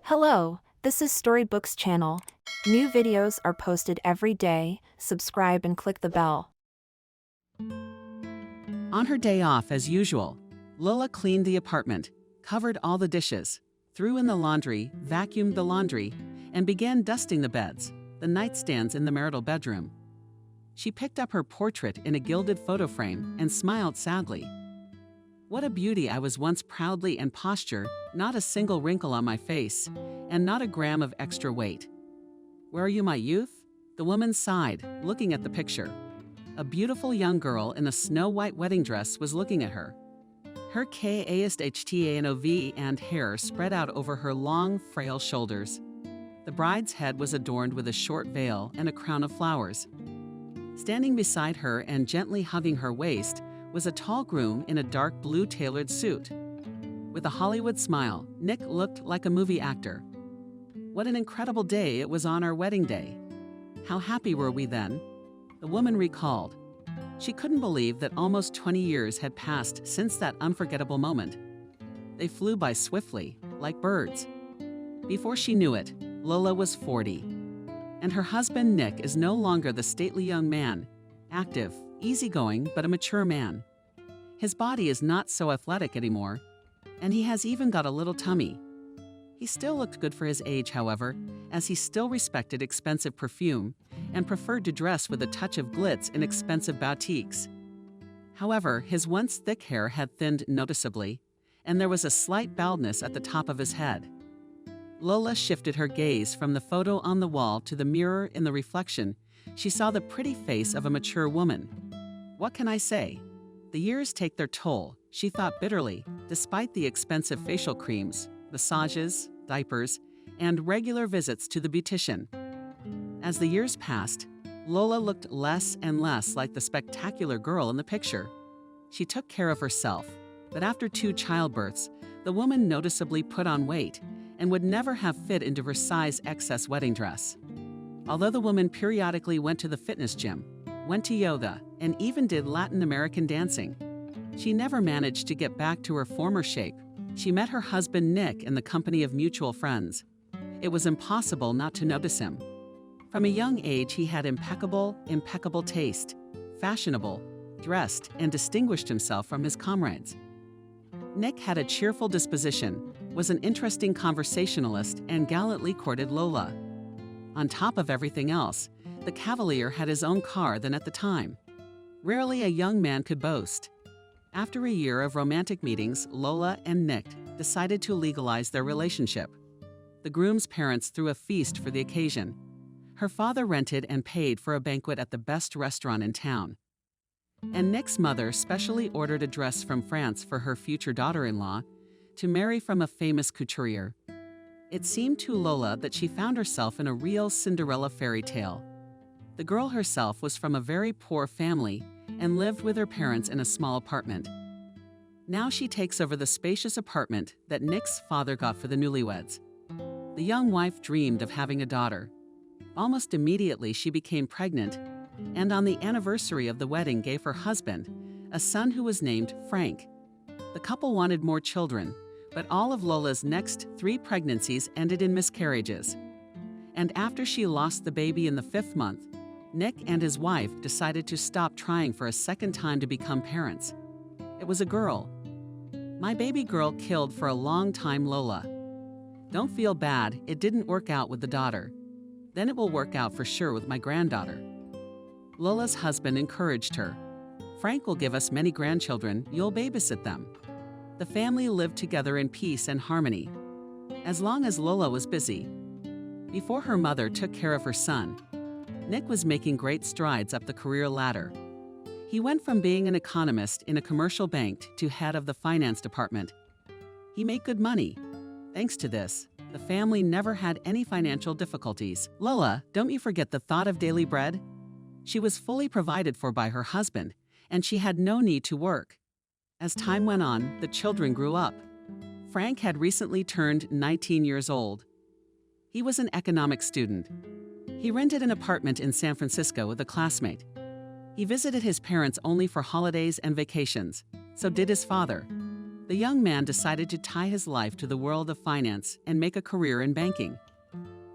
Hello, this is Storybooks channel. New videos are posted every day. Subscribe and click the bell. On her day off, as usual, Lola cleaned the apartment, covered all the dishes, threw in the laundry, vacuumed the laundry, and began dusting the beds, the nightstands in the marital bedroom. She picked up her portrait in a gilded photo frame and smiled sadly. What a beauty I was once, proudly and posture, not a single wrinkle on my face, and not a gram of extra weight. Where are you, my youth? The woman sighed, looking at the picture. A beautiful young girl in a snow-white wedding dress was looking at her. Her KASTANOV and hair spread out over her long, frail shoulders. The bride's head was adorned with a short veil and a crown of flowers. Standing beside her and gently hugging her waist was a tall groom in a dark blue tailored suit. With a Hollywood smile, Nick looked like a movie actor. What an incredible day it was on our wedding day. How happy were we then? The woman recalled. She couldn't believe that almost 20 years had passed since that unforgettable moment. They flew by swiftly, like birds. Before she knew it, Lola was 40. And her husband Nick is no longer the stately young man, active, easygoing, but a mature man. His body is not so athletic anymore, and he has even got a little tummy. He still looked good for his age, however, as he still respected expensive perfume and preferred to dress with a touch of glitz in expensive boutiques. However, his once thick hair had thinned noticeably, and there was a slight baldness at the top of his head. Lola shifted her gaze from the photo on the wall to the mirror. In the reflection, she saw the pretty face of a mature woman. What can I say? The years take their toll, she thought bitterly, despite the expensive facial creams, massages, diapers, and regular visits to the beautician. As the years passed, Lola looked less and less like the spectacular girl in the picture. She took care of herself, but after 2 childbirths, the woman noticeably put on weight and would never have fit into her size excess wedding dress. Although the woman periodically went to the fitness gym, went to yoga, and even did Latin American dancing, she never managed to get back to her former shape. She met her husband Nick in the company of mutual friends. It was impossible not to notice him. From a young age, he had impeccable taste, fashionable, dressed, and distinguished himself from his comrades. Nick had a cheerful disposition, was an interesting conversationalist, and gallantly courted Lola. On top of everything else, the Cavalier had his own car then at the time. Rarely a young man could boast. After a year of romantic meetings, Lola and Nick decided to legalize their relationship. The groom's parents threw a feast for the occasion. Her father rented and paid for a banquet at the best restaurant in town. And Nick's mother specially ordered a dress from France for her future daughter-in-law to marry from a famous couturier. It seemed to Lola that she found herself in a real Cinderella fairy tale. The girl herself was from a very poor family and lived with her parents in a small apartment. Now she takes over the spacious apartment that Nick's father got for the newlyweds. The young wife dreamed of having a daughter. Almost immediately she became pregnant, and on the anniversary of the wedding gave her husband a son who was named Frank. The couple wanted more children, but all of Lola's next 3 pregnancies ended in miscarriages. And after she lost the baby in the 5th month, Nick and his wife decided to stop trying for a second time to become parents. It was a girl. My baby girl killed for a long time, Lola. Don't feel bad, it didn't work out with the daughter. Then it will work out for sure with my granddaughter. Lola's husband encouraged her. Frank will give us many grandchildren, you'll babysit them. The family lived together in peace and harmony, as long as Lola was busy. Before her mother took care of her son, Nick was making great strides up the career ladder. He went from being an economist in a commercial bank to head of the finance department. He made good money. Thanks to this, the family never had any financial difficulties. Lola, don't you forget the thought of daily bread? She was fully provided for by her husband, and she had no need to work. As time went on, the children grew up. Frank had recently turned 19 years old. He was an economics student. He rented an apartment in San Francisco with a classmate. He visited his parents only for holidays and vacations. So did his father. The young man decided to tie his life to the world of finance and make a career in banking.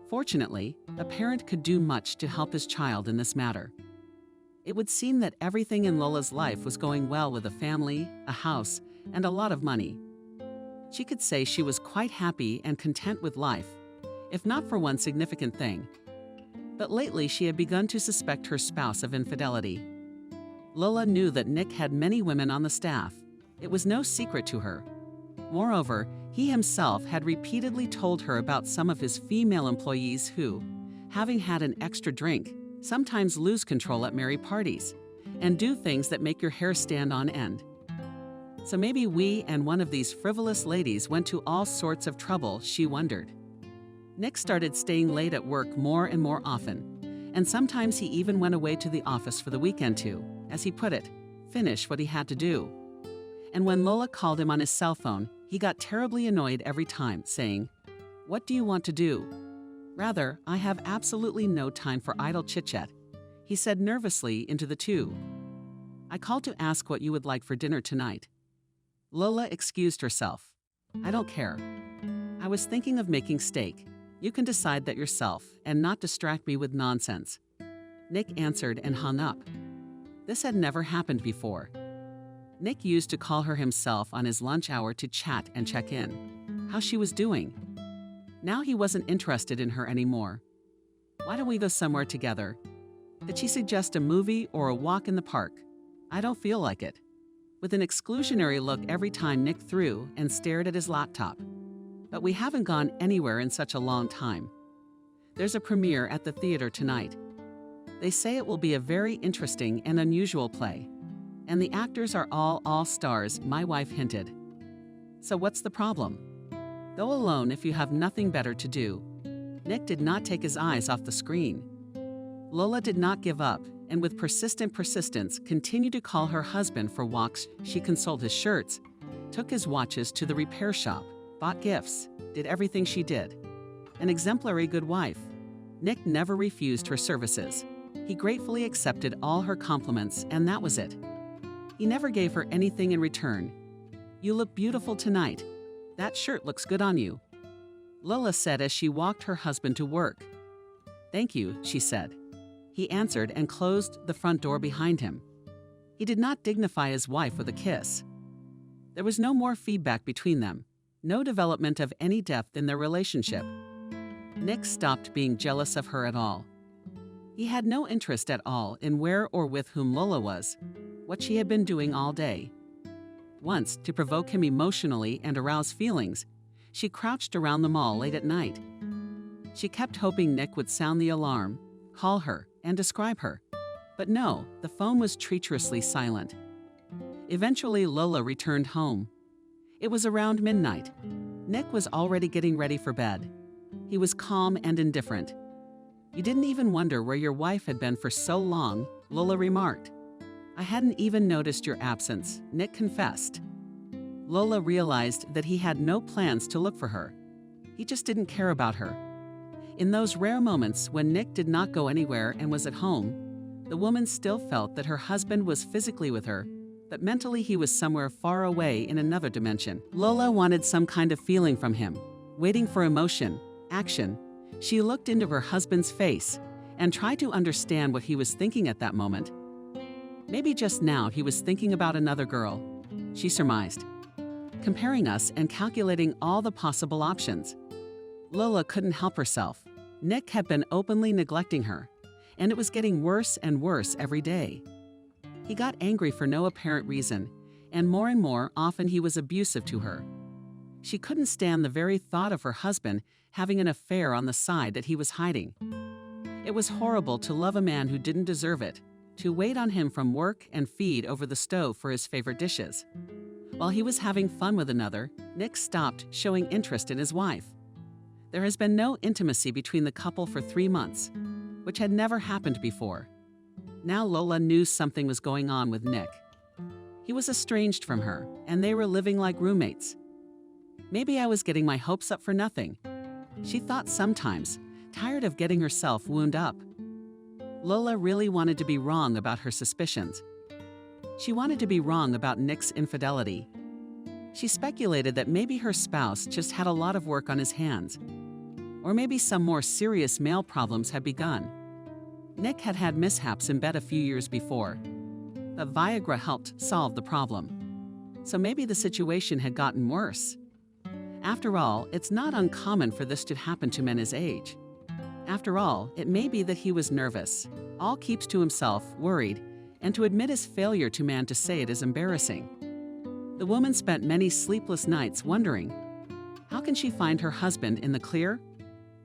Fortunately, a parent could do much to help his child in this matter. It would seem that everything in Lola's life was going well with a family, a house, and a lot of money. She could say she was quite happy and content with life, if not for one significant thing. But lately she had begun to suspect her spouse of infidelity. Lola knew that Nick had many women on the staff. It was no secret to her. Moreover, he himself had repeatedly told her about some of his female employees who, having had an extra drink, sometimes lose control at merry parties and do things that make your hair stand on end. So maybe we and one of these frivolous ladies went to all sorts of trouble, she wondered. Nick started staying late at work more and more often, and sometimes he even went away to the office for the weekend to, as he put it, finish what he had to do. And when Lola called him on his cell phone, he got terribly annoyed every time, saying, "What do you want to do?" "Rather, I have absolutely no time for idle chit-chat," he said nervously into the tube. "I called to ask what you would like for dinner tonight." Lola excused herself. "I don't care. I was thinking of making steak. You can decide that yourself and not distract me with nonsense." Nick answered and hung up. This had never happened before. Nick used to call her himself on his lunch hour to chat and check in, how she was doing. Now he wasn't interested in her anymore. "Why don't we go somewhere together?" Did she suggest a movie or a walk in the park? "I don't feel like it." With an exclusionary look every time Nick threw and stared at his laptop. "But we haven't gone anywhere in such a long time. There's a premiere at the theater tonight. They say it will be a very interesting and unusual play. And the actors are all stars, my wife hinted." "So what's the problem?" "Go alone if you have nothing better to do." Nick did not take his eyes off the screen. Lola did not give up, and with persistent persistence continued to call her husband for walks. She consoled his shirts, took his watches to the repair shop, bought gifts, did everything she did. An exemplary good wife. Nick never refused her services. He gratefully accepted all her compliments, and that was it. He never gave her anything in return. "You look beautiful tonight. That shirt looks good on you," Lola said as she walked her husband to work. "Thank you," she said. He answered and closed the front door behind him. He did not dignify his wife with a kiss. There was no more feedback between them, no development of any depth in their relationship. Nick stopped being jealous of her at all. He had no interest at all in where or with whom Lola was, what she had been doing all day. Once, to provoke him emotionally and arouse feelings, she crouched around the mall late at night. She kept hoping Nick would sound the alarm, call her, and describe her. But no, the phone was treacherously silent. Eventually, Lola returned home. It was around midnight. Nick was already getting ready for bed. He was calm and indifferent. "You didn't even wonder where your wife had been for so long," Lola remarked. "I hadn't even noticed your absence," Nick confessed. Lola realized that he had no plans to look for her. He just didn't care about her. In those rare moments when Nick did not go anywhere and was at home, the woman still felt that her husband was physically with her, but mentally he was somewhere far away in another dimension. Lola wanted some kind of feeling from him, waiting for emotion, action. She looked into her husband's face and tried to understand what he was thinking at that moment. Maybe just now he was thinking about another girl, she surmised, comparing us and calculating all the possible options. Lola couldn't help herself. Nick had been openly neglecting her, and it was getting worse and worse every day. He got angry for no apparent reason, and more often he was abusive to her. She couldn't stand the very thought of her husband having an affair on the side that he was hiding. It was horrible to love a man who didn't deserve it, to wait on him from work and feed over the stove for his favorite dishes. While he was having fun with another, Nick stopped showing interest in his wife. There has been no intimacy between the couple for 3 months, which had never happened before. Now Lola knew something was going on with Nick. He was estranged from her, and they were living like roommates. Maybe I was getting my hopes up for nothing, she thought sometimes, tired of getting herself wound up. Lola really wanted to be wrong about her suspicions. She wanted to be wrong about Nick's infidelity. She speculated that maybe her spouse just had a lot of work on his hands, or maybe some more serious male problems had begun. Nick had had mishaps in bed a few years before, but Viagra helped solve the problem. So maybe the situation had gotten worse. After all, it's not uncommon for this to happen to men his age. After all, it may be that he was nervous, all keeps to himself, worried, and to admit his failure to man to say it is embarrassing. The woman spent many sleepless nights wondering, how can she find her husband in the clear?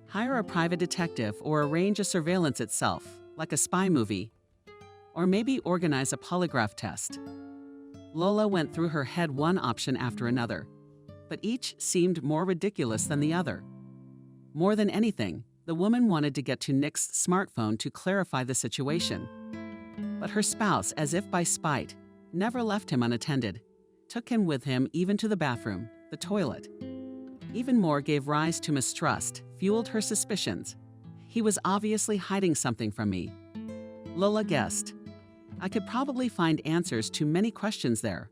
Hire a private detective or arrange a surveillance itself, like a spy movie. Or maybe organize a polygraph test. Lola went through her head one option after another, but each seemed more ridiculous than the other. More than anything, the woman wanted to get to Nick's smartphone to clarify the situation. But her spouse, as if by spite, never left him unattended, took him with him even to the bathroom, the toilet. Even more gave rise to mistrust, fueled her suspicions. He was obviously hiding something from me. Lola guessed. I could probably find answers to many questions there.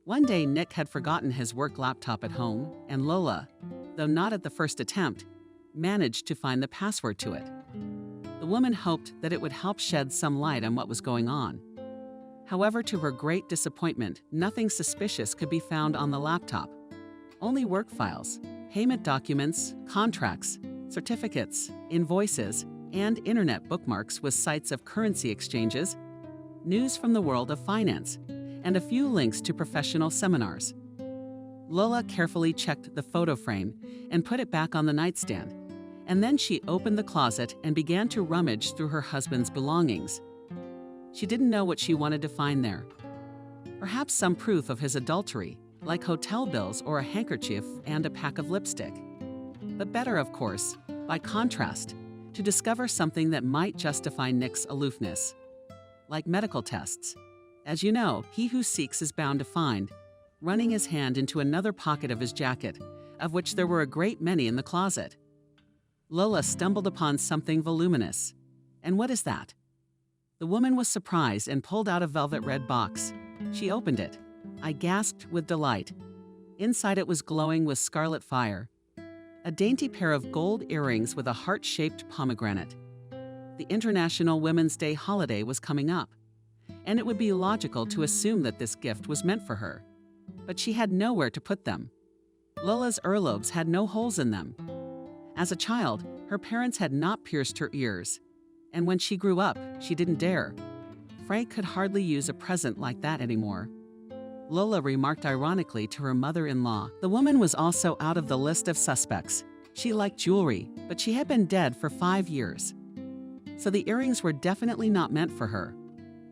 One day, Nick had forgotten his work laptop at home, and Lola, though not at the first attempt, managed to find the password to it. The woman hoped that it would help shed some light on what was going on. However, to her great disappointment, nothing suspicious could be found on the laptop. Only work files, payment documents, contracts, certificates, invoices, and internet bookmarks with sites of currency exchanges, news from the world of finance, and a few links to professional seminars. Lola carefully checked the photo frame and put it back on the nightstand, and then she opened the closet and began to rummage through her husband's belongings. She didn't know what she wanted to find there. Perhaps some proof of his adultery, like hotel bills or a handkerchief and a pack of lipstick. But better, of course, by contrast, to discover something that might justify Nick's aloofness, like medical tests. As you know, he who seeks is bound to find, running his hand into another pocket of his jacket, of which there were a great many in the closet. Lola stumbled upon something voluminous. And what is that? The woman was surprised and pulled out a velvet red box. She opened it. I gasped with delight. Inside it was glowing with scarlet fire. A dainty pair of gold earrings with a heart-shaped pomegranate. The International Women's Day holiday was coming up, and it would be logical to assume that this gift was meant for her. But she had nowhere to put them. Lola's earlobes had no holes in them. As a child, her parents had not pierced her ears, and when she grew up, she didn't dare. Frank could hardly use a present like that anymore. Lola remarked ironically to her mother-in-law. The woman was also out of the list of suspects. She liked jewelry, but she had been dead for 5 years. So the earrings were definitely not meant for her.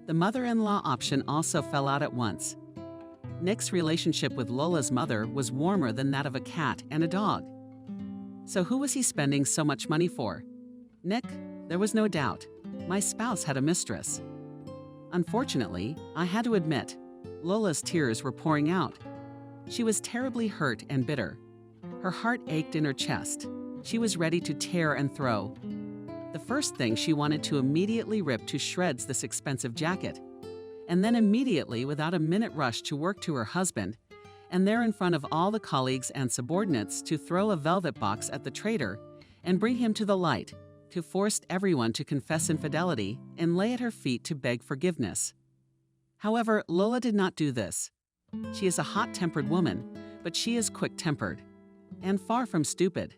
The mother-in-law option also fell out at once. Nick's relationship with Lola's mother was warmer than that of a cat and a dog. So who was he spending so much money for? Nick? There was no doubt. My spouse had a mistress. Unfortunately, I had to admit, Lola's tears were pouring out. She was terribly hurt and bitter. Her heart ached in her chest. She was ready to tear and throw. The first thing, she wanted to immediately rip to shreds this expensive jacket, and then immediately, without a minute, rush to work to her husband, and there in front of all the colleagues and subordinates to throw a velvet box at the traitor and bring him to the light, to force everyone to confess infidelity and lay at her feet to beg forgiveness. However, Lola did not do this. She is a hot-tempered woman, but she is quick-tempered, and far from stupid.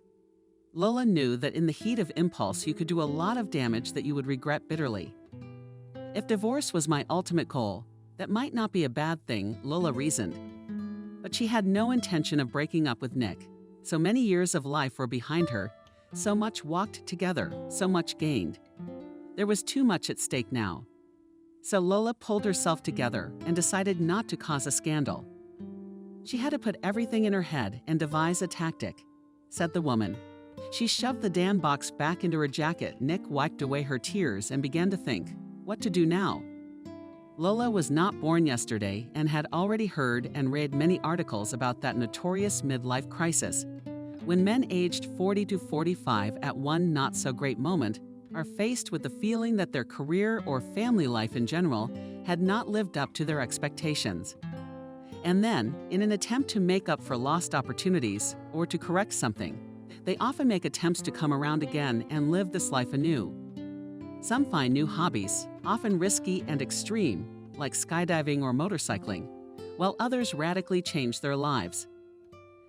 Lola knew that in the heat of impulse you could do a lot of damage that you would regret bitterly. If divorce was my ultimate goal, that might not be a bad thing, Lola reasoned. But she had no intention of breaking up with Nick. So many years of life were behind her, so much walked together, so much gained. There was too much at stake now. So Lola pulled herself together and decided not to cause a scandal. She had to put everything in her head and devise a tactic, said the woman. She shoved the damn box back into her jacket. Nick wiped away her tears and began to think, what to do now? Lola was not born yesterday and had already heard and read many articles about that notorious midlife crisis, when men aged 40 to 45 at one not-so-great moment are faced with the feeling that their career or family life in general had not lived up to their expectations. And then, in an attempt to make up for lost opportunities or to correct something, they often make attempts to come around again and live this life anew. Some find new hobbies, often risky and extreme, like skydiving or motorcycling, while others radically change their lives.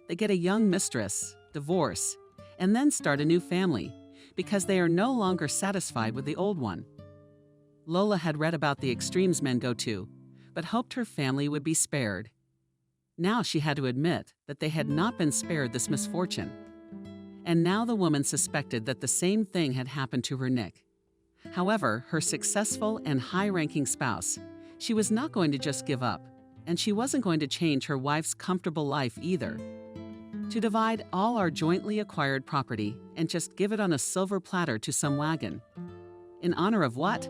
They get a young mistress, divorce, and then start a new family because they are no longer satisfied with the old one. Lola had read about the extremes men go to, but hoped her family would be spared. Now she had to admit that they had not been spared this misfortune. And now the woman suspected that the same thing had happened to her Nick. However, her successful and high-ranking spouse, she was not going to just give up, and she wasn't going to change her wife's comfortable life either. To divide all our jointly acquired property and just give it on a silver platter to some wagon. In honor of what?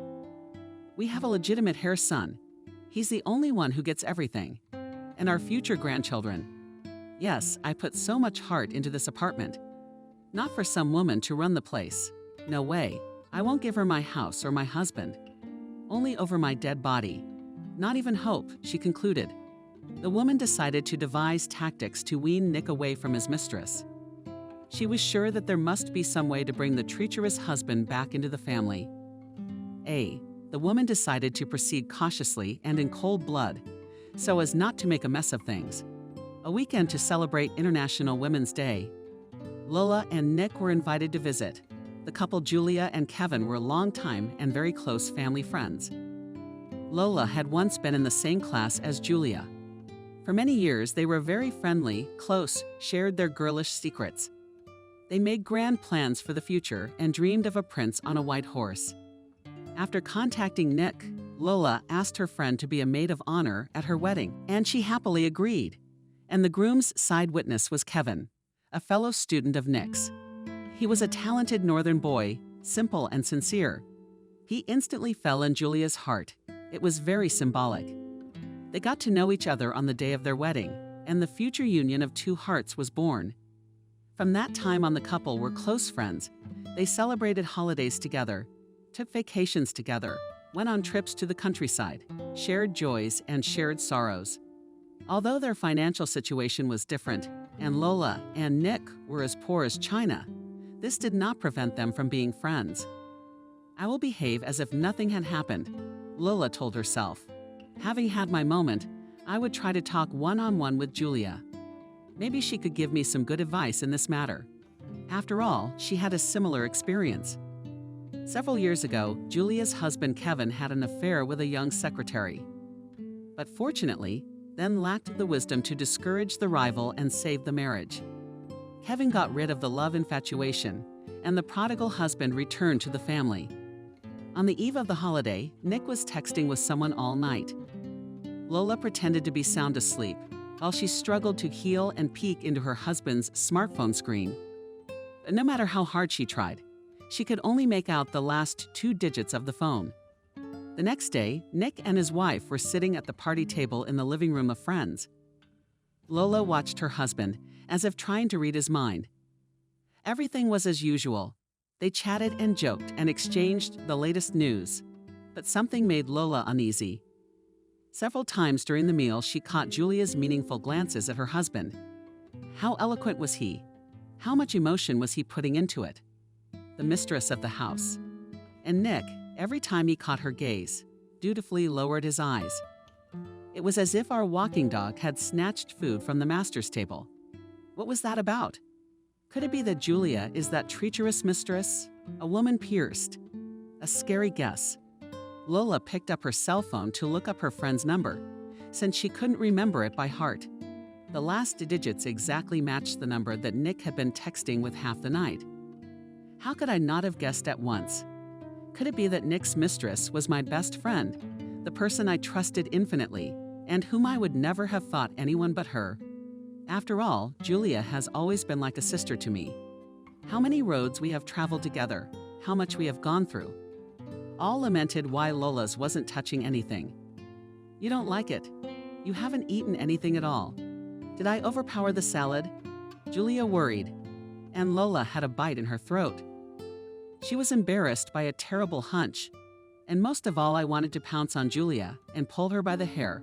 We have a legitimate heir son. He's the only one who gets everything. And our future grandchildren. Yes, I put so much heart into this apartment. Not for some woman to run the place. No way. I won't give her my house or my husband. Only over my dead body. Not even hope, she concluded. The woman decided to devise tactics to wean Nick away from his mistress. She was sure that there must be some way to bring the treacherous husband back into the family. The woman decided to proceed cautiously and in cold blood, so as not to make a mess of things. A weekend to celebrate International Women's Day. Lola and Nick were invited to visit. The couple Julia and Kevin were longtime and very close family friends. Lola had once been in the same class as Julia. For many years, they were very friendly, close, shared their girlish secrets. They made grand plans for the future and dreamed of a prince on a white horse. After contacting Nick, Lola asked her friend to be a maid of honor at her wedding, and she happily agreed. And the groom's side witness was Kevin, a fellow student of Nick's. He was a talented northern boy, simple and sincere. He instantly fell in Julia's heart. It was very symbolic. They got to know each other on the day of their wedding, and the future union of two hearts was born. From that time on, the couple were close friends. They celebrated holidays together, took vacations together, went on trips to the countryside, shared joys and shared sorrows. Although their financial situation was different, and Lola and Nick were as poor as China, this did not prevent them from being friends. I will behave as if nothing had happened, Lola told herself. Having had my moment, I would try to talk one-on-one with Julia. Maybe she could give me some good advice in this matter. After all, she had a similar experience. Several years ago, Julia's husband Kevin had an affair with a young secretary. But fortunately, then lacked the wisdom to discourage the rival and save the marriage. Kevin got rid of the love infatuation, and the prodigal husband returned to the family. On the eve of the holiday, Nick was texting with someone all night. Lola pretended to be sound asleep, while she struggled to heal and peek into her husband's smartphone screen. But no matter how hard she tried, she could only make out the last 2 digits of the phone. The next day, Nick and his wife were sitting at the party table in the living room of friends. Lola watched her husband, as if trying to read his mind. Everything was as usual. They chatted and joked and exchanged the latest news. But something made Lola uneasy. Several times during the meal, she caught Julia's meaningful glances at her husband. How eloquent was he? How much emotion was he putting into it? The mistress of the house. And Nick, every time he caught her gaze, dutifully lowered his eyes. It was as if our walking dog had snatched food from the master's table. What was that about? Could it be that Julia is that treacherous mistress? A woman pierced? A scary guess. Lola picked up her cell phone to look up her friend's number, since she couldn't remember it by heart. The last digits exactly matched the number that Nick had been texting with half the night. How could I not have guessed at once? Could it be that Nick's mistress was my best friend, the person I trusted infinitely, and whom I would never have thought anyone but her? After all, Julia has always been like a sister to me. How many roads we have traveled together, how much we have gone through. All lamented why Lola's wasn't touching anything. You don't like it. You haven't eaten anything at all. Did I overpower the salad? Julia worried, and Lola had a bite in her throat. She was embarrassed by a terrible hunch, and most of all I wanted to pounce on Julia and pull her by the hair.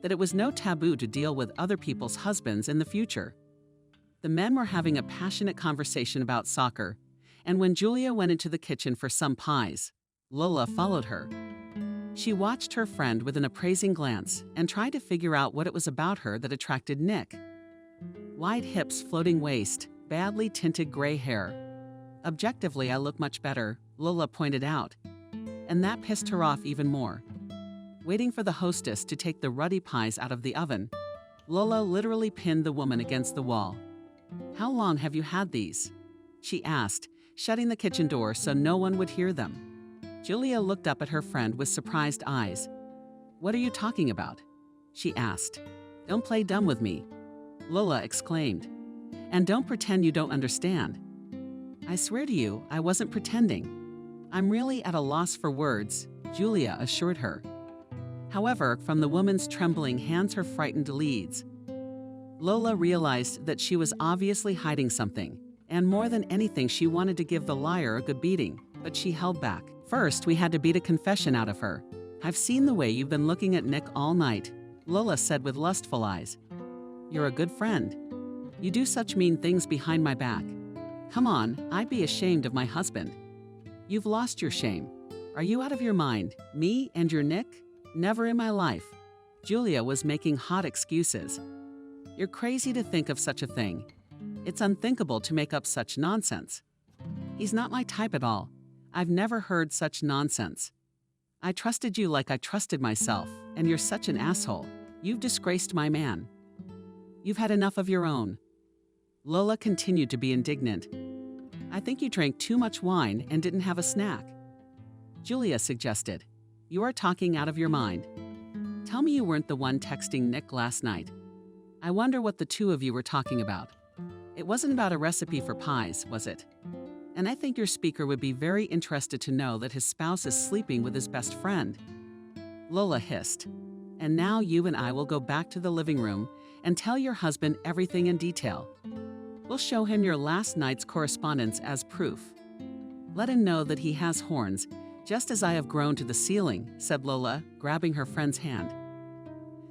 that it was no taboo to deal with other people's husbands in the future. The men were having a passionate conversation about soccer, and when Julia went into the kitchen for some pies, Lola followed her. She watched her friend with an appraising glance and tried to figure out what it was about her that attracted Nick. Wide hips, floating waist, badly tinted gray hair. Objectively, I look much better, Lola pointed out, and that pissed her off even more. Waiting for the hostess to take the ruddy pies out of the oven, Lola literally pinned the woman against the wall. "How long have you had these?" she asked, shutting the kitchen door so no one would hear them. Julia looked up at her friend with surprised eyes. "What are you talking about?" she asked. "Don't play dumb with me," Lola exclaimed. "And don't pretend you don't understand." "I swear to you, I wasn't pretending. I'm really at a loss for words," Julia assured her. However, from the woman's trembling hands, her frightened leads, Lola realized that she was obviously hiding something, and more than anything, she wanted to give the liar a good beating, but she held back. "First, we had to beat a confession out of her. I've seen the way you've been looking at Nick all night," Lola said with lustful eyes. "You're a good friend. You do such mean things behind my back. Come on, I'd be ashamed of my husband." "You've lost your shame. Are you out of your mind? Me and your Nick? Never in my life." Julia was making hot excuses. "You're crazy to think of such a thing. It's unthinkable to make up such nonsense. He's not my type at all. I've never heard such nonsense. I trusted you like I trusted myself, and you're such an asshole. You've disgraced my man. You've had enough of your own." Lola continued to be indignant. "I think you drank too much wine and didn't have a snack," Julia suggested. "You are talking out of your mind. Tell me you weren't the one texting Nick last night. I wonder what the two of you were talking about. It wasn't about a recipe for pies, was it? And I think your speaker would be very interested to know that his spouse is sleeping with his best friend." Lola hissed. "And now you and I will go back to the living room and tell your husband everything in detail. We'll show him your last night's correspondence as proof. Let him know that he has horns, just as I have grown to the ceiling," said Lola, grabbing her friend's hand.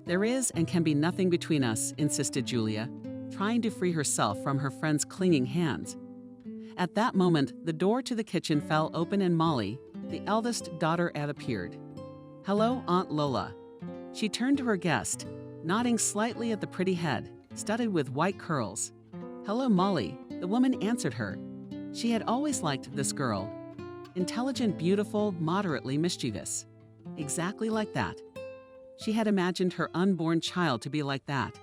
"There is and can be nothing between us," insisted Julia, trying to free herself from her friend's clinging hands. At that moment, the door to the kitchen fell open and Molly, the eldest daughter, had appeared. "Hello, Aunt Lola." She turned to her guest, nodding slightly at the pretty head, studded with white curls. "Hello, Molly," the woman answered her. She had always liked this girl. Intelligent, beautiful, moderately mischievous. Exactly like that. She had imagined her unborn child to be like that.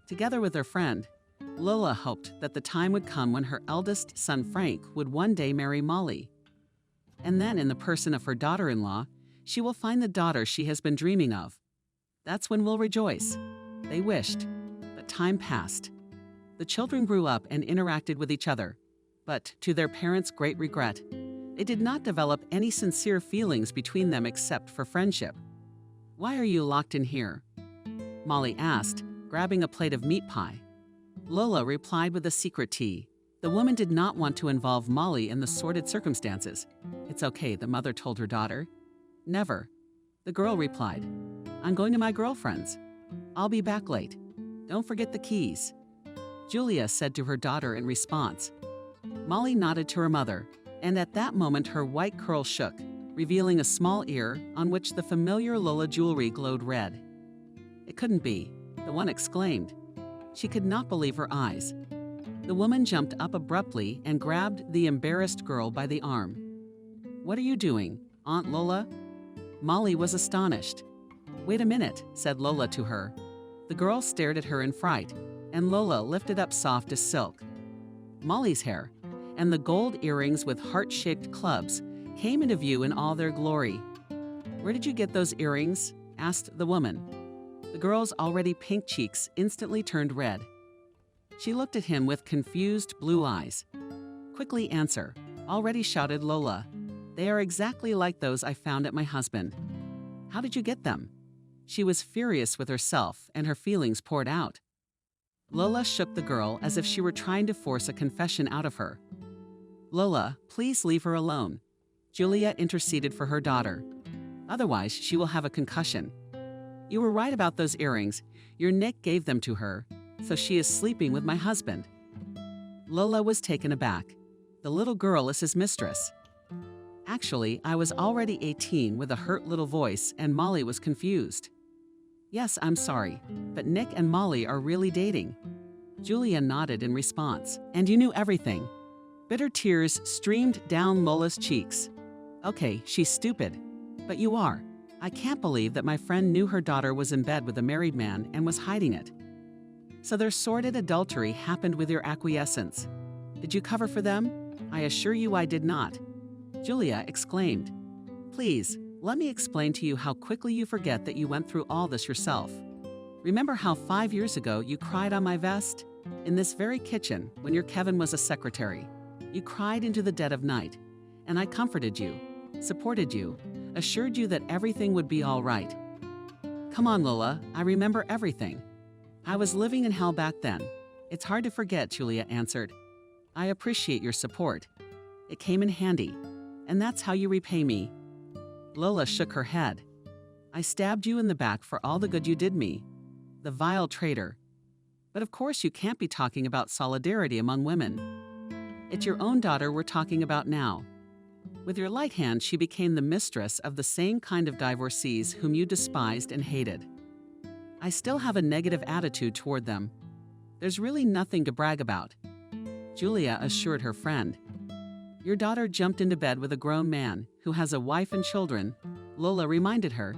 Together with her friend, Lola hoped that the time would come when her eldest son Frank would one day marry Molly. And then, in the person of her daughter-in-law, she will find the daughter she has been dreaming of. That's when we'll rejoice. They wished, but time passed. The children grew up and interacted with each other, but to their parents' great regret, they did not develop any sincere feelings between them except for friendship. "Why are you locked in here?" Molly asked, grabbing a plate of meat pie. Lola replied with a secret tea. The woman did not want to involve Molly in the sordid circumstances. "It's okay," the mother told her daughter. "Never." The girl replied, "I'm going to my girlfriend's. I'll be back late. Don't forget the keys," Julia said to her daughter in response. Molly nodded to her mother, and at that moment her white curl shook, revealing a small ear on which the familiar Lola jewelry glowed red. "It couldn't be," the one exclaimed. She could not believe her eyes. The woman jumped up abruptly and grabbed the embarrassed girl by the arm. "What are you doing, Aunt Lola?" Molly was astonished. "Wait a minute," said Lola to her. The girl stared at her in fright, and Lola lifted up soft as silk. Molly's hair, and the gold earrings with heart-shaped clubs, came into view in all their glory. "Where did you get those earrings?" asked the woman. The girl's already pink cheeks instantly turned red. She looked at him with confused blue eyes. "Quickly answer," already shouted Lola. "They are exactly like those I found at my husband." "How did you get them?" She was furious with herself, and her feelings poured out. Lola shook the girl as if she were trying to force a confession out of her. "Lola, please leave her alone." Julia interceded for her daughter. "Otherwise, she will have a concussion." You were right about those earrings. Your Nick gave them to her, so she is sleeping with my husband." Lola was taken aback. The little girl is his mistress. Actually, I was already 18 with a hurt little voice, and Molly was confused. "Yes, I'm sorry, but Nick and Molly are really dating." Julia nodded in response. "And you knew everything." Bitter tears streamed down Lola's cheeks. "Okay, she's stupid. But you are. I can't believe that my friend knew her daughter was in bed with a married man and was hiding it. So their sordid adultery happened with your acquiescence. Did you cover for them? I assure you I did not." Julia exclaimed. "Please, let me explain to you how quickly you forget that you went through all this yourself. Remember how 5 years ago you cried on my vest? In this very kitchen, when your Kevin was a secretary. You cried into the dead of night, and I comforted you, supported you, assured you that everything would be all right. Come on, Lola, I remember everything. I was living in hell back then. It's hard to forget," Julia answered. "I appreciate your support. It came in handy, and that's how you repay me." Lola shook her head. "I stabbed you in the back for all the good you did me. The vile traitor. But of course you can't be talking about solidarity among women. It's your own daughter we're talking about now. With your light hand, she became the mistress of the same kind of divorcees whom you despised and hated. I still have a negative attitude toward them. There's really nothing to brag about," Julia assured her friend. "Your daughter jumped into bed with a grown man who has a wife and children," Lola reminded her.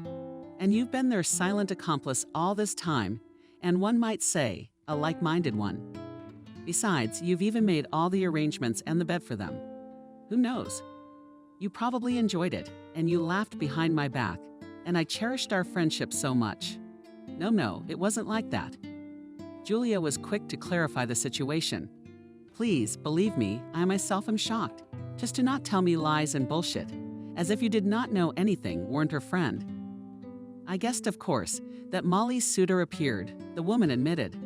"And you've been their silent accomplice all this time, and one might say, a like-minded one. Besides, you've even made all the arrangements and the bed for them. Who knows? You probably enjoyed it, and you laughed behind my back, and I cherished our friendship so much. No, it wasn't like that." Julia was quick to clarify the situation. "Please, believe me, I myself am shocked. Just do not tell me lies and bullshit, as if you did not know anything, weren't her friend." "I guessed, of course, that Molly's suitor appeared," the woman admitted.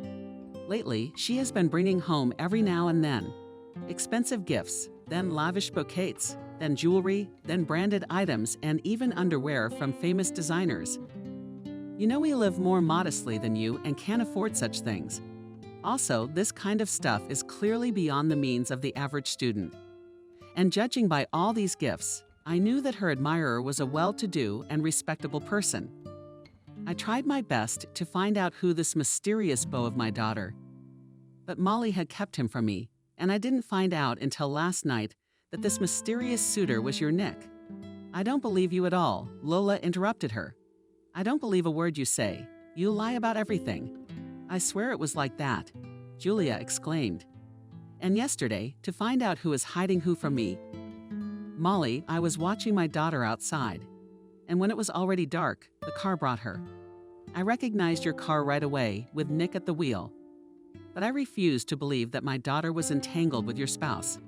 "Lately, she has been bringing home every now and then expensive gifts, then lavish bouquets, then jewelry, then branded items, and even underwear from famous designers. You know we live more modestly than you and can't afford such things. Also, this kind of stuff is clearly beyond the means of the average student. And judging by all these gifts, I knew that her admirer was a well-to-do and respectable person. I tried my best to find out who this mysterious beau of my daughter. But Molly had kept him from me, and I didn't find out until last night that this mysterious suitor was your Nick." "I don't believe you at all," Lola interrupted her. "I don't believe a word you say. You lie about everything." "I swear it was like that," Julia exclaimed. "And yesterday, to find out who is hiding who from me, Molly, I was watching my daughter outside, and when it was already dark, the car brought her. I recognized your car right away, with Nick at the wheel. But I refused to believe that my daughter was entangled with your spouse.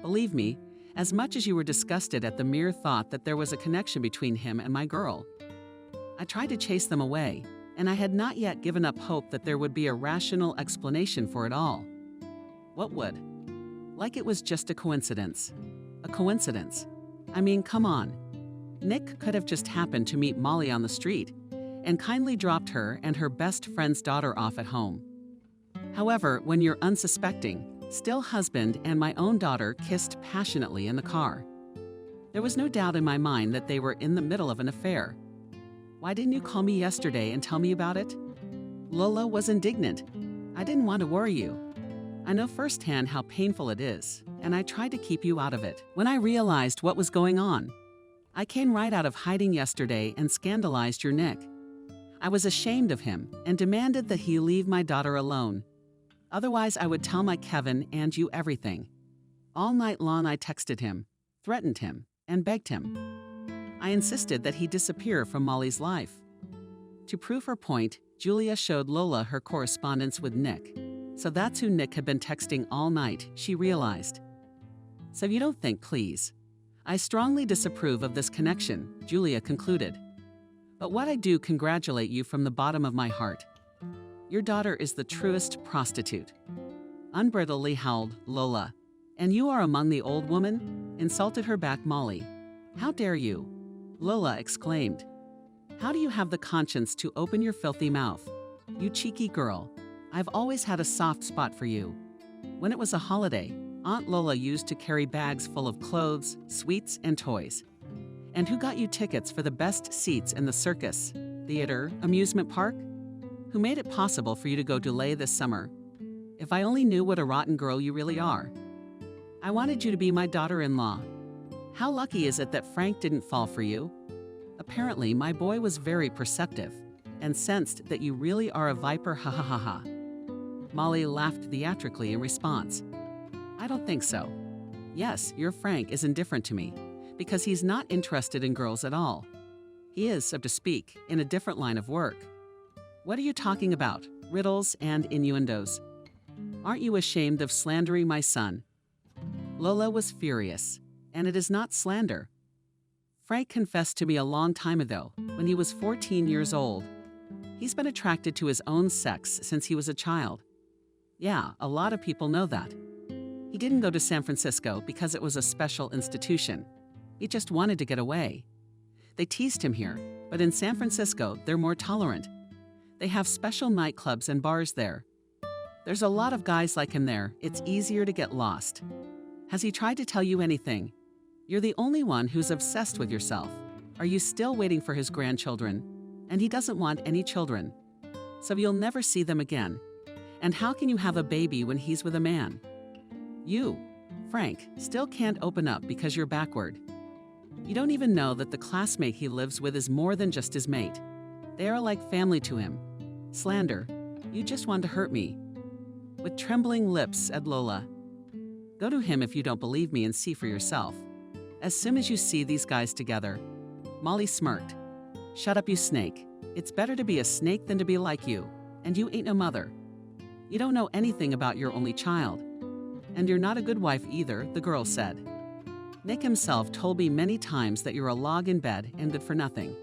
Believe me, as much as you were disgusted at the mere thought that there was a connection between him and my girl. I tried to chase them away, and I had not yet given up hope that there would be a rational explanation for it all. What would? Like it was just a coincidence. A coincidence. I mean, come on. Nick could have just happened to meet Molly on the street and kindly dropped her and her best friend's daughter off at home. However, when your unsuspecting, still husband and my own daughter kissed passionately in the car, there was no doubt in my mind that they were in the middle of an affair. Why didn't you call me yesterday and tell me about it?" Lola was indignant. "I didn't want to worry you. I know firsthand how painful it is, and I tried to keep you out of it. When I realized what was going on, I came right out of hiding yesterday and scandalized your Nick. I was ashamed of him and demanded that he leave my daughter alone. Otherwise, I would tell my Kevin and you everything. All night long I texted him, threatened him, and begged him. I insisted that he disappear from Molly's life." To prove her point, Julia showed Lola her correspondence with Nick. So that's who Nick had been texting all night, she realized. "So you don't think, please. I strongly disapprove of this connection," Julia concluded. "But what I do congratulate you from the bottom of my heart. Your daughter is the truest prostitute." Unbridledly howled Lola. "And you are among the old woman?" insulted her back Molly. "How dare you?" Lola exclaimed. How do you have the conscience to open your filthy mouth? You cheeky girl. I've always had a soft spot for you. When it was a holiday, Aunt Lola used to carry bags full of clothes, sweets, and toys. And who got you tickets for the best seats in the circus, theater, amusement park? Who made it possible for you to go to Leh this summer? If I only knew what a rotten girl you really are. I wanted you to be my daughter-in-law. How lucky is it that Frank didn't fall for you? Apparently, my boy was very perceptive and sensed that you really are a viper, ha ha ha ha. Molly laughed theatrically in response. I don't think so. Yes, your Frank is indifferent to me, because he's not interested in girls at all. He is, so to speak, in a different line of work. What are you talking about? Riddles and innuendos. Aren't you ashamed of slandering my son? Lola was furious, and it is not slander. Frank confessed to me a long time ago, when he was 14 years old. He's been attracted to his own sex since he was a child. Yeah, a lot of people know that. He didn't go to San Francisco because it was a special institution. He just wanted to get away. They teased him here, but in San Francisco, they're more tolerant. They have special nightclubs and bars there. There's a lot of guys like him there. It's easier to get lost. Has he tried to tell you anything? You're the only one who's obsessed with yourself. Are you still waiting for his grandchildren? And he doesn't want any children. So you'll never see them again. And how can you have a baby when he's with a man? You, Frank, still can't open up because you're backward. You don't even know that the classmate he lives with is more than just his mate. They are like family to him. Slander. You just want to hurt me. With trembling lips, said Lola. Go to him if you don't believe me and see for yourself. As soon as you see these guys together. Molly smirked. Shut up, you snake. It's better to be a snake than to be like you. And you ain't no mother. You don't know anything about your only child. And you're not a good wife either, the girl said. Nick himself told me many times that you're a log in bed and good for nothing.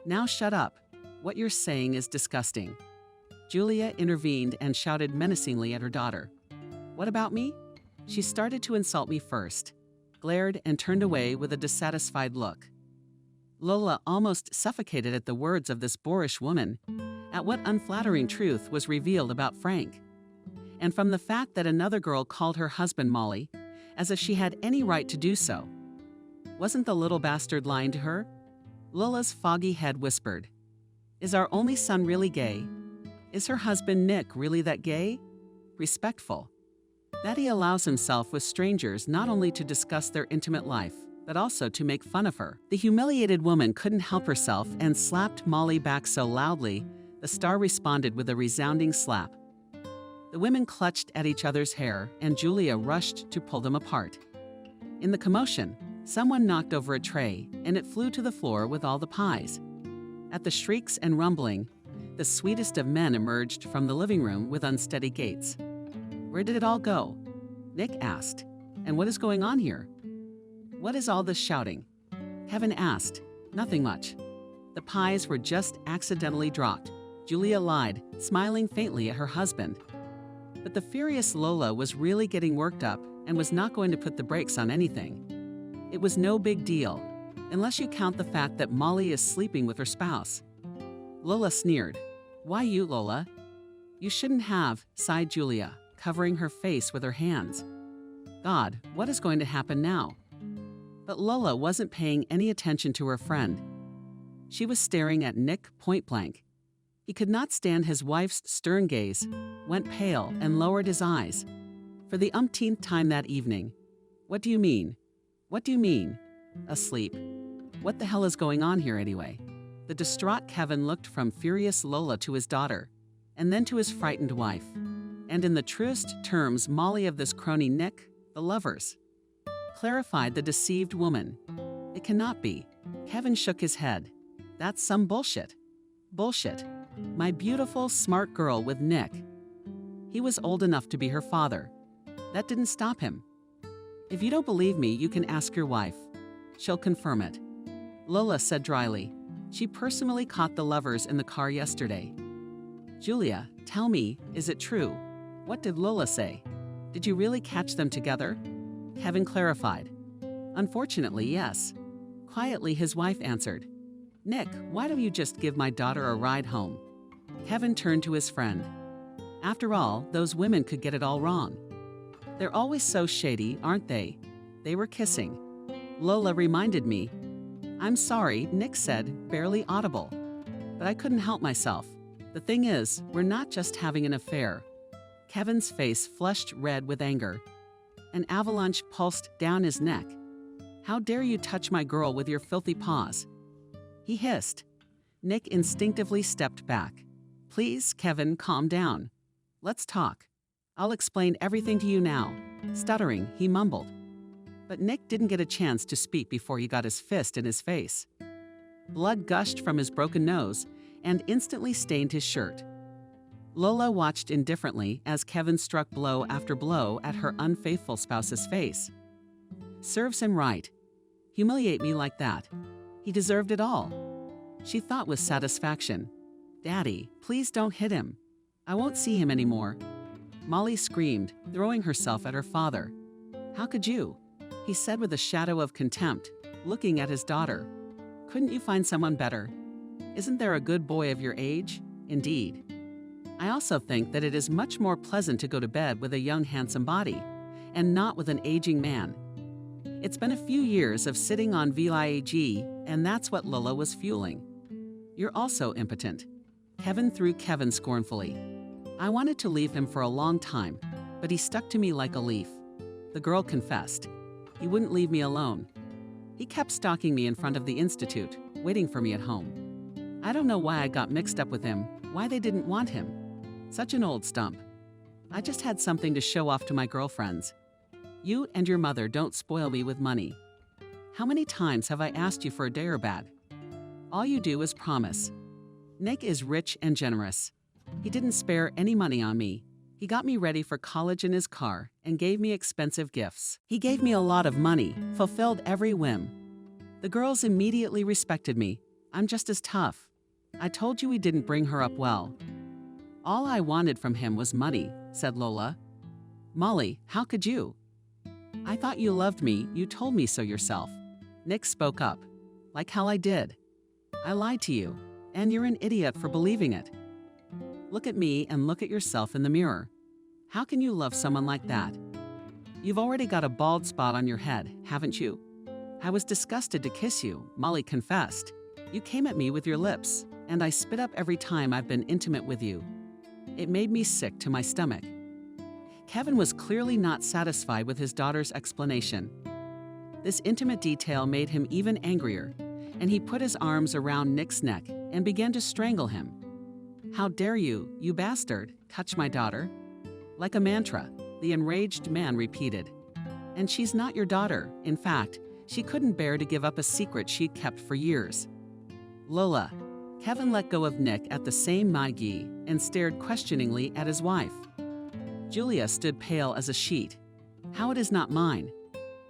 Now shut up. What you're saying is disgusting. Julia intervened and shouted menacingly at her daughter. What about me? She started to insult me first, glared and turned away with a dissatisfied look. Lola almost suffocated at the words of this boorish woman, at what unflattering truth was revealed about Frank. And from the fact that another girl called her husband Molly, as if she had any right to do so. Wasn't the little bastard lying to her? Lola's foggy head whispered. Is our only son really gay? Is her husband Nick really that gay? Respectful. That he allows himself with strangers not only to discuss their intimate life, but also to make fun of her. The humiliated woman couldn't help herself and slapped Molly back so loudly, the star responded with a resounding slap. The women clutched at each other's hair, and Julia rushed to pull them apart. In the commotion, someone knocked over a tray, and it flew to the floor with all the pies. At the shrieks and rumbling, the sweetest of men emerged from the living room with unsteady gaits. Where did it all go? Nick asked. And what is going on here? What is all this shouting? Kevin asked. Nothing much. The pies were just accidentally dropped. Julia lied, smiling faintly at her husband. But the furious Lola was really getting worked up and was not going to put the brakes on anything. It was no big deal, unless you count the fact that Molly is sleeping with her spouse. Lola sneered. Why you, Lola? You shouldn't have, sighed Julia, covering her face with her hands. God, what is going to happen now? But Lola wasn't paying any attention to her friend. She was staring at Nick point blank. He could not stand his wife's stern gaze, went pale, and lowered his eyes. For the umpteenth time that evening. What do you mean? What do you mean? Asleep. What the hell is going on here anyway? The distraught Kevin looked from furious Lola to his daughter, and then to his frightened wife. And in the truest terms, Molly of this crony Nick, the lovers. Clarified the deceived woman. It cannot be. Kevin shook his head. That's some bullshit. Bullshit. My beautiful, smart girl with Nick. He was old enough to be her father. That didn't stop him. If you don't believe me, you can ask your wife. She'll confirm it. Lola said dryly. She personally caught the lovers in the car yesterday. Julia, tell me, is it true? What did Lola say? Did you really catch them together? Kevin clarified. Unfortunately, yes. Quietly, his wife answered. Nick, why don't you just give my daughter a ride home? Kevin turned to his friend. After all, those women could get it all wrong. They're always so shady, aren't they? They were kissing. Lola reminded me. I'm sorry, Nick said, barely audible. But I couldn't help myself. The thing is, we're not just having an affair. Kevin's face flushed red with anger. An avalanche pulsed down his neck. How dare you touch my girl with your filthy paws? He hissed. Nick instinctively stepped back. Please, Kevin, calm down. Let's talk. I'll explain everything to you now. Stuttering, he mumbled. But Nick didn't get a chance to speak before he got his fist in his face. Blood gushed from his broken nose and instantly stained his shirt. Lola watched indifferently as Kevin struck blow after blow at her unfaithful spouse's face. Serves him right. Humiliate me like that. He deserved it all. She thought with satisfaction. Daddy, please don't hit him. I won't see him anymore. Molly screamed, throwing herself at her father. How could you? He said with a shadow of contempt, looking at his daughter. Couldn't you find someone better? Isn't there a good boy of your age? Indeed. I also think that it is much more pleasant to go to bed with a young, handsome body, and not with an aging man. It's been a few years of sitting on VIAG, and that's what Lola was fueling. You're also impotent. Kevin threw Kevin scornfully. I wanted to leave him for a long time, but he stuck to me like a leaf. The girl confessed. He wouldn't leave me alone. He kept stalking me in front of the institute, waiting for me at home. I don't know why I got mixed up with him, why they didn't want him. Such an old stump. I just had something to show off to my girlfriends. You and your mother don't spoil me with money. How many times have I asked you for a dare bag? All you do is promise. Nick is rich and generous. He didn't spare any money on me. He got me ready for college in his car and gave me expensive gifts. He gave me a lot of money, fulfilled every whim. The girls immediately respected me. I'm just as tough. I told you we didn't bring her up well. All I wanted from him was money, said Lola. Molly, how could you? I thought you loved me, you told me so yourself. Nick spoke up. Like hell I did. I lied to you, and you're an idiot for believing it. Look at me and look at yourself in the mirror. How can you love someone like that? You've already got a bald spot on your head, haven't you? I was disgusted to kiss you, Molly confessed. You came at me with your lips, and I spit up every time I've been intimate with you. It made me sick to my stomach. Kevin was clearly not satisfied with his daughter's explanation. This intimate detail made him even angrier, and he put his arms around Nick's neck and began to strangle him. How dare you, you bastard, touch my daughter? Like a mantra, the enraged man repeated. And she's not your daughter. In fact, she couldn't bear to give up a secret she'd kept for years. Lola. Kevin let go of Nick at the same Maggie and stared questioningly at his wife. Julia stood pale as a sheet. How it is not mine.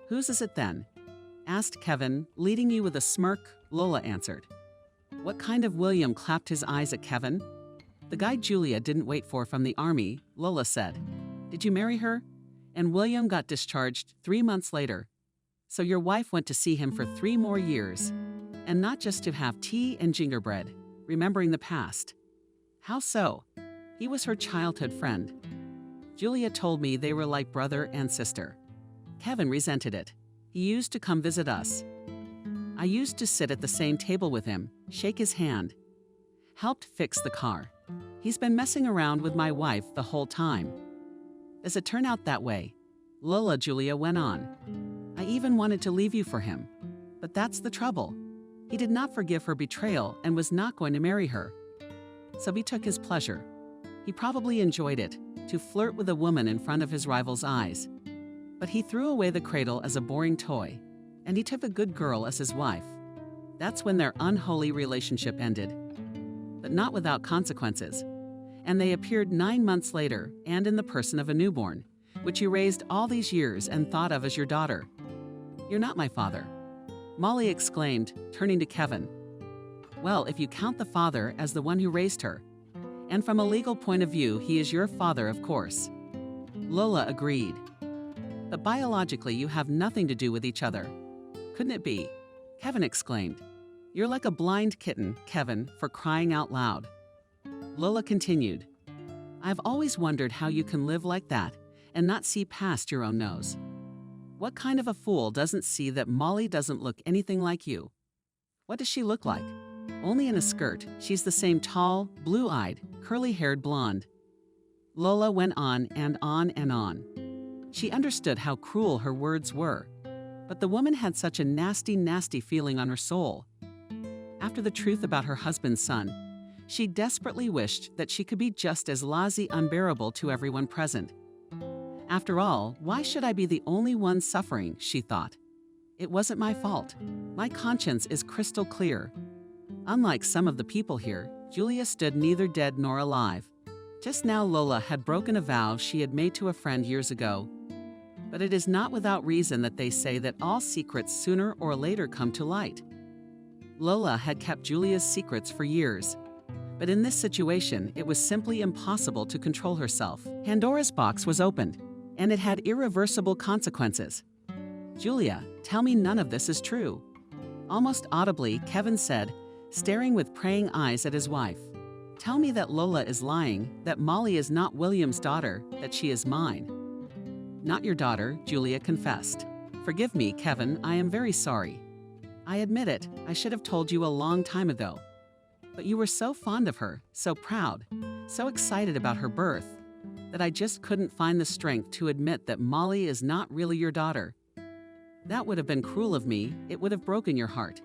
Whose is it then? Asked Kevin, leading you with a smirk. Lola answered. What kind of William clapped his eyes at Kevin? The guy Julia didn't wait for from the army, Lola said. Did you marry her? And William got discharged 3 months later. So your wife went to see him for 3 more years. And not just to have tea and gingerbread, remembering the past. How so? He was her childhood friend. Julia told me they were like brother and sister. Kevin resented it. He used to come visit us. I used to sit at the same table with him, shake his hand. Helped fix the car. He's been messing around with my wife the whole time. Does it turn out that way? Lola, Julia went on. I even wanted to leave you for him. But that's the trouble. He did not forgive her betrayal and was not going to marry her. So he took his pleasure. He probably enjoyed it, to flirt with a woman in front of his rival's eyes. But he threw away the cradle as a boring toy, and he took a good girl as his wife. That's when their unholy relationship ended. But not without consequences. And they appeared 9 months later, and in the person of a newborn, which you raised all these years and thought of as your daughter. You're not my father. Molly exclaimed, turning to Kevin. Well, if you count the father as the one who raised her. And from a legal point of view, he is your father, of course. Lola agreed. But biologically, you have nothing to do with each other. Couldn't it be? Kevin exclaimed. You're like a blind kitten, Kevin, for crying out loud. Lola continued, I've always wondered how you can live like that and not see past your own nose. What kind of a fool doesn't see that Molly doesn't look anything like you? What does she look like? Only in a skirt, she's the same tall, blue-eyed, curly-haired blonde. Lola went on and on and on. She understood how cruel her words were, but the woman had such a nasty, nasty feeling on her soul. After the truth about her husband's son, she desperately wished that she could be just as lazy unbearable to everyone present. After all, why should I be the only one suffering, she thought. It wasn't my fault. My conscience is crystal clear. Unlike some of the people here, Julia stood neither dead nor alive. Just now Lola had broken a vow she had made to a friend years ago. But it is not without reason that they say that all secrets sooner or later come to light. Lola had kept Julia's secrets for years. But in this situation, it was simply impossible to control herself. Pandora's box was opened, and it had irreversible consequences. Julia, tell me none of this is true. Almost audibly, Kevin said, staring with praying eyes at his wife. Tell me that Lola is lying, that Molly is not William's daughter, that she is mine. Not your daughter, Julia confessed. Forgive me, Kevin, I am very sorry. I admit it, I should have told you a long time ago. But you were so fond of her, so proud, so excited about her birth, that I just couldn't find the strength to admit that Molly is not really your daughter. That would have been cruel of me, it would have broken your heart.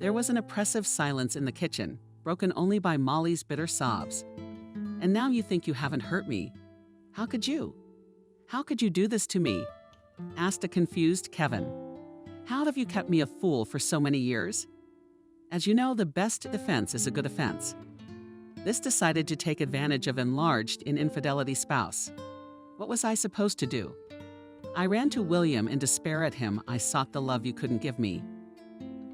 There was an oppressive silence in the kitchen, broken only by Molly's bitter sobs. And now you think you haven't hurt me. How could you? How could you do this to me? Asked a confused Kevin. How have you kept me a fool for so many years? As you know, the best defense is a good offense. This decided to take advantage of enlarged in infidelity spouse. What was I supposed to do? I ran to William in despair at him. I sought the love you couldn't give me.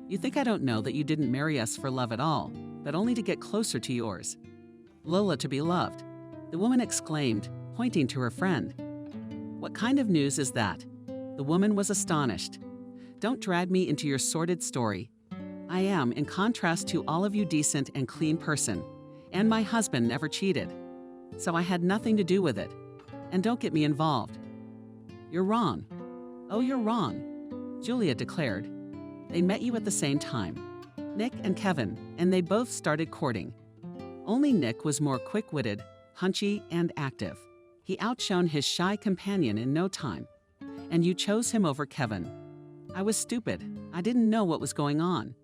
You think I don't know that you didn't marry us for love at all, but only to get closer to yours. Lola to be loved, the woman exclaimed, pointing to her friend. What kind of news is that? The woman was astonished. Don't drag me into your sordid story. I am, in contrast to all of you, decent and clean person, and my husband never cheated. So I had nothing to do with it. And don't get me involved. You're wrong. Oh, you're wrong, Julia declared. They met you at the same time, Nick and Kevin, and they both started courting. Only Nick was more quick-witted, punchy, and active. He outshone his shy companion in no time, and you chose him over Kevin. I was stupid. I didn't know what was going on.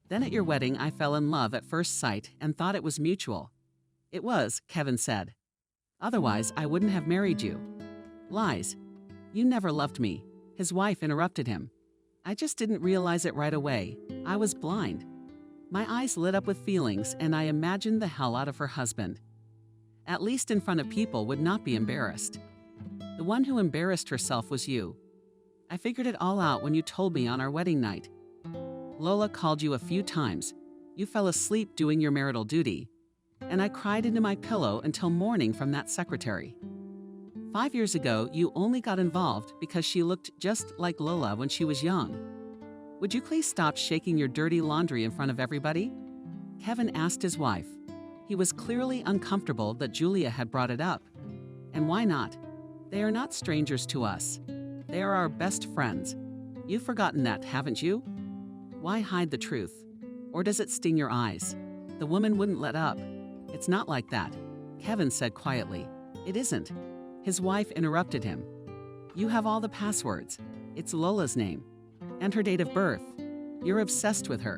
Then at your wedding, I fell in love at first sight and thought it was mutual. It was, Kevin said. Otherwise, I wouldn't have married you. Lies. You never loved me. His wife interrupted him. I just didn't realize it right away. I was blind. My eyes lit up with feelings, and I imagined the hell out of her husband. At least in front of people would not be embarrassed. The one who embarrassed herself was you. I figured it all out when you told me on our wedding night. Lola called you a few times. You fell asleep doing your marital duty. And I cried into my pillow until morning from that secretary. 5 years ago, you only got involved because she looked just like Lola when she was young. Would you please stop shaking your dirty laundry in front of everybody? Kevin asked his wife. He was clearly uncomfortable that Julia had brought it up. And why not? They are not strangers to us. They are our best friends. You've forgotten that, haven't you? Why hide the truth? Or does it sting your eyes? The woman wouldn't let up. It's not like that, Kevin said quietly. It isn't. His wife interrupted him. You have all the passwords. It's Lola's name. And her date of birth. You're obsessed with her.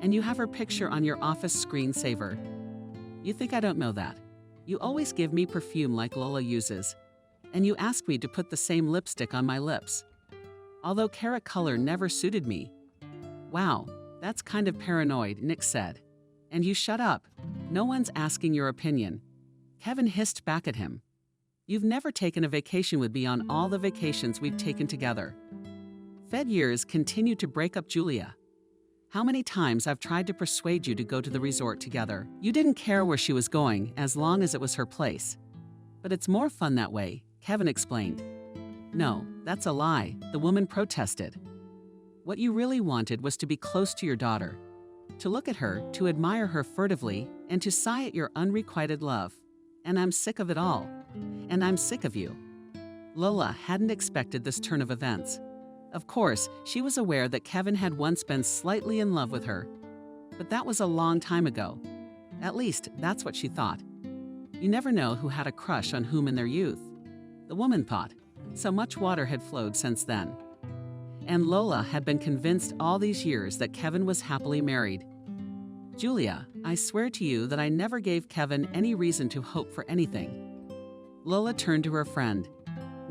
And you have her picture on your office screensaver. You think I don't know that? You always give me perfume like Lola uses. And you ask me to put the same lipstick on my lips. Although carrot color never suited me. Wow, that's kind of paranoid, Nick said. And you shut up. No one's asking your opinion. Kevin hissed back at him. You've never taken a vacation with me on all the vacations we've taken together. Fed years continue to break up Julia. How many times I've tried to persuade you to go to the resort together. You didn't care where she was going as long as it was her place. But it's more fun that way, Kevin explained. No, that's a lie, the woman protested. What you really wanted was to be close to your daughter, to look at her, to admire her furtively, and to sigh at your unrequited love. And I'm sick of it all. And I'm sick of you." Lola hadn't expected this turn of events. Of course, she was aware that Kevin had once been slightly in love with her. But that was a long time ago. At least, that's what she thought. You never know who had a crush on whom in their youth. The woman thought. So much water had flowed since then. And Lola had been convinced all these years that Kevin was happily married. "Julia, I swear to you that I never gave Kevin any reason to hope for anything." Lola turned to her friend.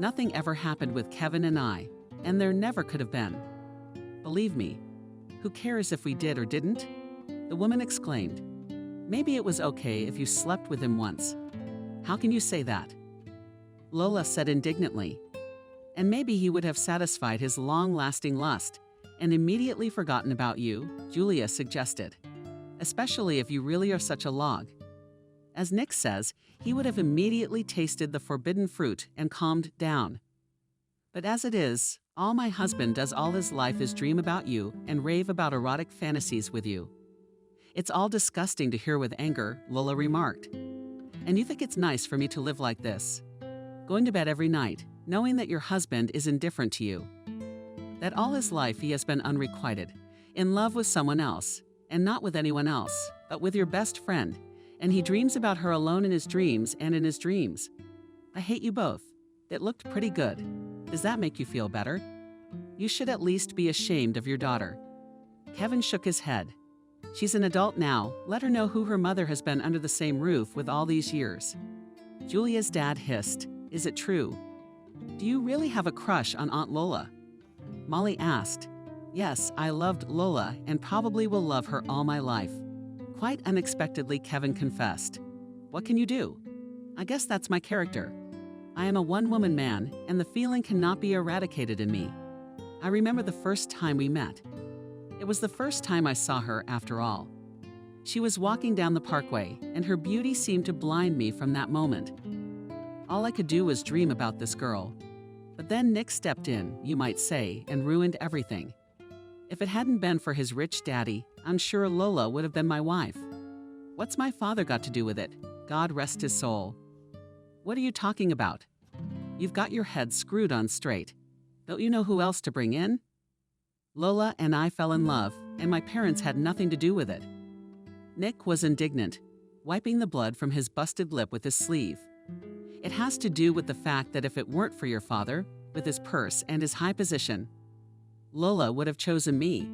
"Nothing ever happened with Kevin and I, and there never could have been. Believe me. Who cares if we did or didn't?" The woman exclaimed. "Maybe it was okay if you slept with him once." "How can you say that?" Lola said indignantly. "And maybe he would have satisfied his long-lasting lust and immediately forgotten about you," Julia suggested. "Especially if you really are such a log. As Nick says, he would have immediately tasted the forbidden fruit and calmed down. But as it is, all my husband does all his life is dream about you and rave about erotic fantasies with you." "It's all disgusting to hear with anger," Lola remarked. "And you think it's nice for me to live like this? Going to bed every night, knowing that your husband is indifferent to you. That all his life he has been unrequited, in love with someone else, and not with anyone else, but with your best friend, and he dreams about her alone in his dreams and in his dreams. I hate you both. It looked pretty good. Does that make you feel better? You should at least be ashamed of your daughter." Kevin shook his head. "She's an adult now. Let her know who her mother has been under the same roof with all these years." Julia's dad hissed. "Is it true? Do you really have a crush on Aunt Lola?" Molly asked. "Yes, I loved Lola and probably will love her all my life." Quite unexpectedly, Kevin confessed. "What can you do? I guess that's my character. I am a one-woman man, and the feeling cannot be eradicated in me. I remember the first time we met. It was the first time I saw her, after all. She was walking down the parkway, and her beauty seemed to blind me from that moment. All I could do was dream about this girl. But then Nick stepped in, you might say, and ruined everything. If it hadn't been for his rich daddy, I'm sure Lola would have been my wife. What's my father got to do with it? God rest his soul." "What are you talking about? You've got your head screwed on straight. Don't you know who else to bring in? Lola and I fell in love, and my parents had nothing to do with it." Nick was indignant, wiping the blood from his busted lip with his sleeve. "It has to do with the fact that if it weren't for your father, with his purse and his high position, Lola would have chosen me.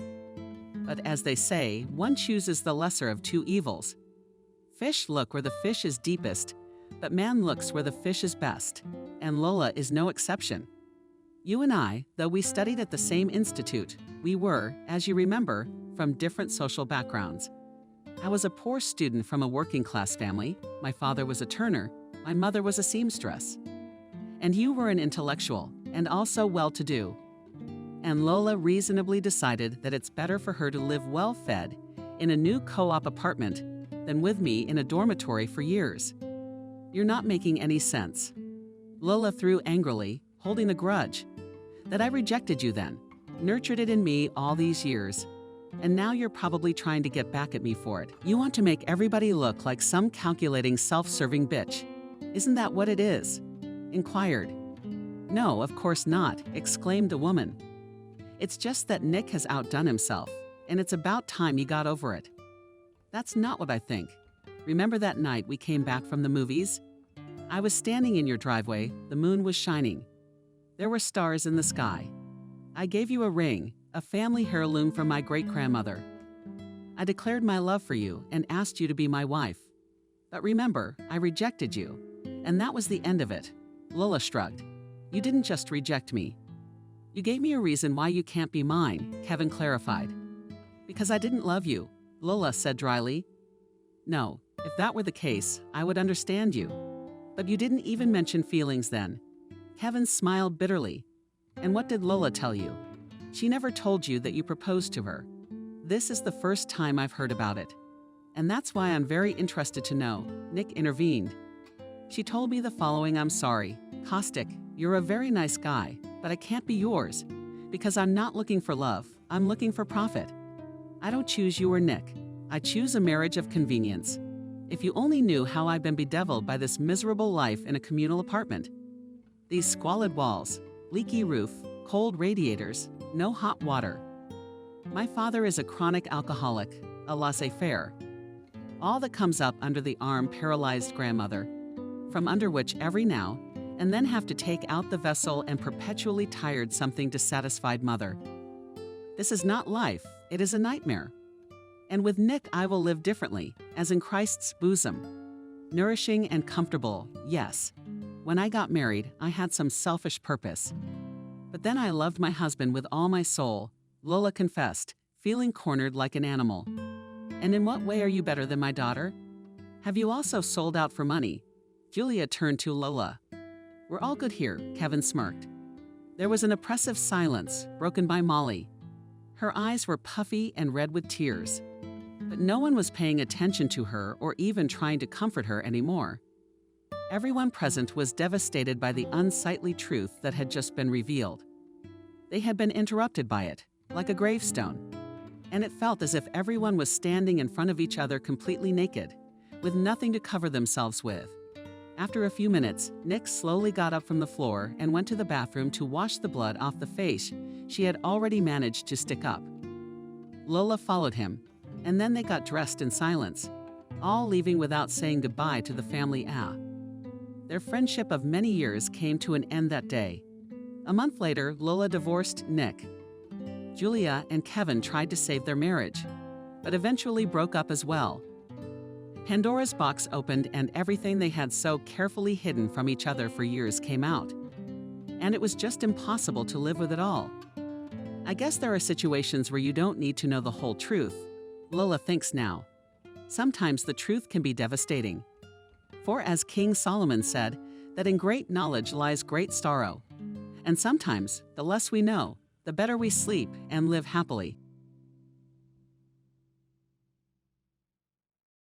But as they say, one chooses the lesser of two evils. Fish look where the fish is deepest, but man looks where the fish is best, and Lola is no exception. You and I, though we studied at the same institute, we were, as you remember, from different social backgrounds. I was a poor student from a working-class family. My father was a turner. My mother was a seamstress. And you were an intellectual, and also well-to-do. And Lola reasonably decided that it's better for her to live well-fed in a new co-op apartment than with me in a dormitory for years. You're not making any sense." Lola threw angrily, holding a grudge. "That I rejected you then, nurtured it in me all these years, and now you're probably trying to get back at me for it. You want to make everybody look like some calculating, self-serving bitch. Isn't that what it is?" inquired. "No, of course not," exclaimed the woman. "It's just that Nick has outdone himself, and it's about time he got over it." "That's not what I think. Remember that night we came back from the movies? I was standing in your driveway, the moon was shining. There were stars in the sky. I gave you a ring, a family heirloom from my great-grandmother. I declared my love for you and asked you to be my wife. But remember, I rejected you, and that was the end of it." Lola shrugged. "You didn't just reject me. You gave me a reason why you can't be mine," Kevin clarified. "Because I didn't love you," Lola said dryly. "No, if that were the case, I would understand you. But you didn't even mention feelings then." Kevin smiled bitterly. "And what did Lola tell you? She never told you that you proposed to her. This is the first time I've heard about it. And that's why I'm very interested to know," Nick intervened. "She told me the following: I'm sorry. Caustic, you're a very nice guy, but I can't be yours, Because I'm not looking for love, I'm looking for profit. I don't choose you or Nick. I choose a marriage of convenience. If you only knew how I've been bedeviled by this miserable life in a communal apartment. These squalid walls, leaky roof, cold radiators, no hot water. My father is a chronic alcoholic, a laissez-faire. All that comes up under the arm paralyzed grandmother, from under which every now and then have to take out the vessel and perpetually tired something dissatisfied mother. This is not life, it is a nightmare. And with Nick I will live differently, as in Christ's bosom. Nourishing and comfortable, yes. When I got married, I had some selfish purpose. But then I loved my husband with all my soul, Lola confessed, feeling cornered like an animal. And in what way are you better than my daughter? Have you also sold out for money? Julia turned to Lola. We're all good here, Kevin smirked. There was an oppressive silence, broken by Molly. Her eyes were puffy and red with tears. But no one was paying attention to her or even trying to comfort her anymore. Everyone present was devastated by the unsightly truth that had just been revealed. They had been interrupted by it, like a gravestone. And it felt as if everyone was standing in front of each other completely naked, with nothing to cover themselves with. After a few minutes, Nick slowly got up from the floor and went to the bathroom to wash the blood off the face she had already managed to stick up. Lola followed him, and then they got dressed in silence, all leaving without saying goodbye to the family. Their friendship of many years came to an end that day. A month later, Lola divorced Nick. Julia and Kevin tried to save their marriage, but eventually broke up as well. Pandora's box opened and everything they had so carefully hidden from each other for years came out. And it was just impossible to live with it all. I guess there are situations where you don't need to know the whole truth, Lola thinks now. Sometimes the truth can be devastating. For as King Solomon said, that in great knowledge lies great sorrow. And sometimes, the less we know, the better we sleep and live happily.